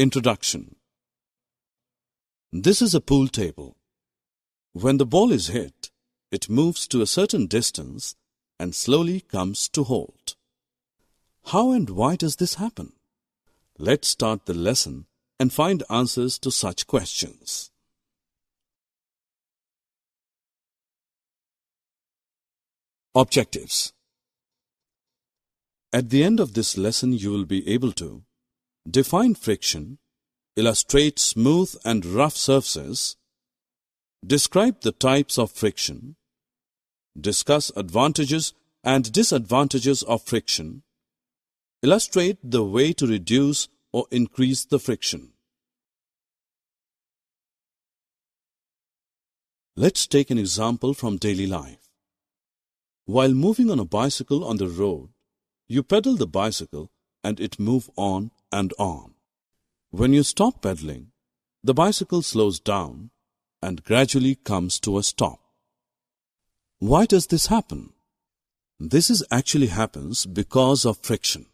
Introduction. This is a pool table. When the ball is hit, it moves to a certain distance and slowly comes to halt. How and why does this happen? Let's start the lesson and find answers to such questions. Objectives. At the end of this lesson, you will be able to define friction, illustrate smooth and rough surfaces, describe the types of friction, discuss advantages and disadvantages of friction, illustrate the way to reduce or increase the friction. Let's take an example from daily life. While moving on a bicycle on the road, you pedal the bicycle and it moves on and on. When you stop pedaling, the bicycle slows down and gradually comes to a stop. Why does this happen? This actually happens because of friction.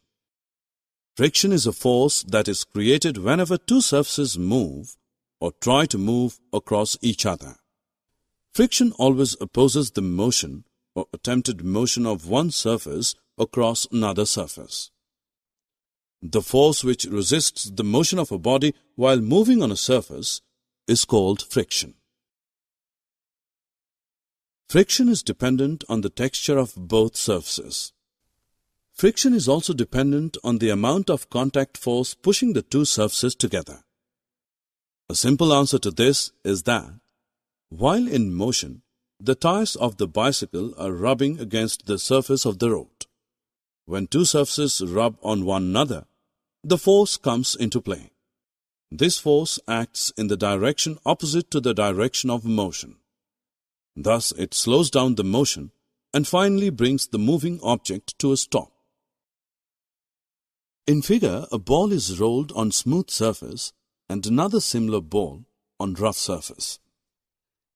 Friction is a force that is created whenever two surfaces move or try to move across each other. Friction always opposes the motion or attempted motion of one surface across another surface. The force which resists the motion of a body while moving on a surface is called friction. Friction is dependent on the texture of both surfaces. Friction is also dependent on the amount of contact force pushing the two surfaces together. A simple answer to this is that while in motion, the tires of the bicycle are rubbing against the surface of the road. When two surfaces rub on one another, the force comes into play. This force acts in the direction opposite to the direction of motion. Thus, it slows down the motion and finally brings the moving object to a stop. In figure, a ball is rolled on smooth surface and another similar ball on rough surface.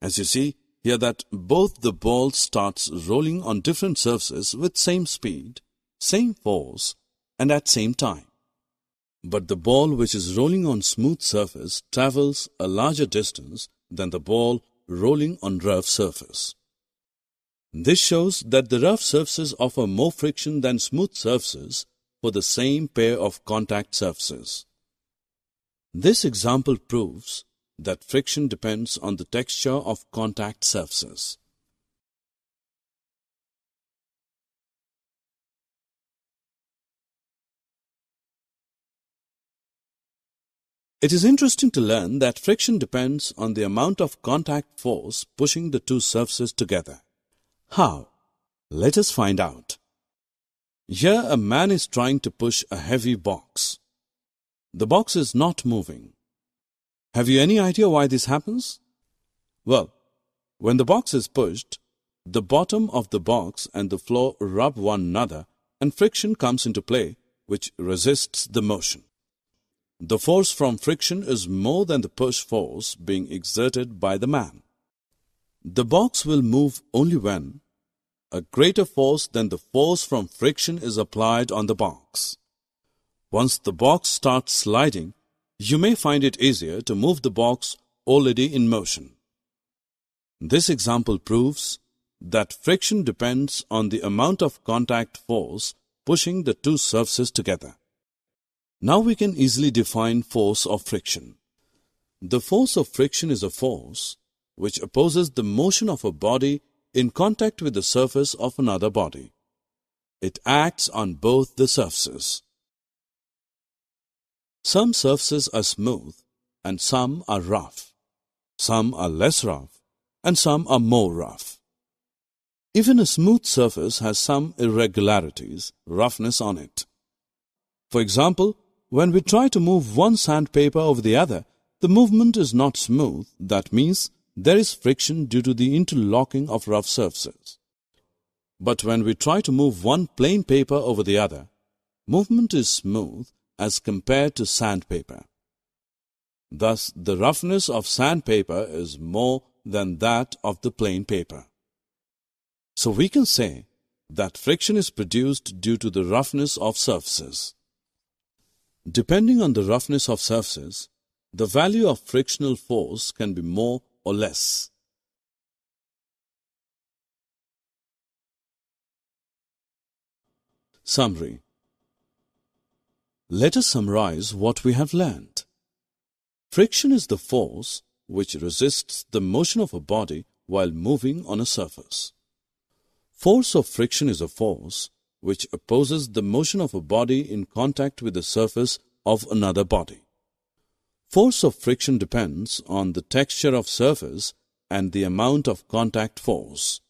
As you see here that both the balls starts rolling on different surfaces with same speed, same force and at same time. But the ball which is rolling on smooth surface travels a larger distance than the ball rolling on rough surface. This shows that the rough surfaces offer more friction than smooth surfaces for the same pair of contact surfaces. This example proves that friction depends on the texture of contact surfaces. It is interesting to learn that friction depends on the amount of contact force pushing the two surfaces together. How? Let us find out. Here a man is trying to push a heavy box. The box is not moving. Have you any idea why this happens? Well, when the box is pushed, the bottom of the box and the floor rub one another and friction comes into play, which resists the motion. The force from friction is more than the push force being exerted by the man. The box will move only when a greater force than the force from friction is applied on the box. Once the box starts sliding, you may find it easier to move the box already in motion. This example proves that friction depends on the amount of contact force pushing the two surfaces together. Now we can easily define force of friction. The force of friction is a force which opposes the motion of a body in contact with the surface of another body. It acts on both the surfaces. Some surfaces are smooth and some are rough. Some are less rough and some are more rough. Even a smooth surface has some irregularities, roughness on it. For example, when we try to move one sandpaper over the other, the movement is not smooth. That means there is friction due to the interlocking of rough surfaces. But when we try to move one plain paper over the other, movement is smooth as compared to sandpaper. Thus, the roughness of sandpaper is more than that of the plain paper. So we can say that friction is produced due to the roughness of surfaces. Depending on the roughness of surfaces, the value of frictional force can be more or less. Summary. Let us summarize what we have learned. Friction is the force which resists the motion of a body while moving on a surface. Force of friction is a force which opposes the motion of a body in contact with the surface of another body. Force of friction depends on the texture of surface and the amount of contact force.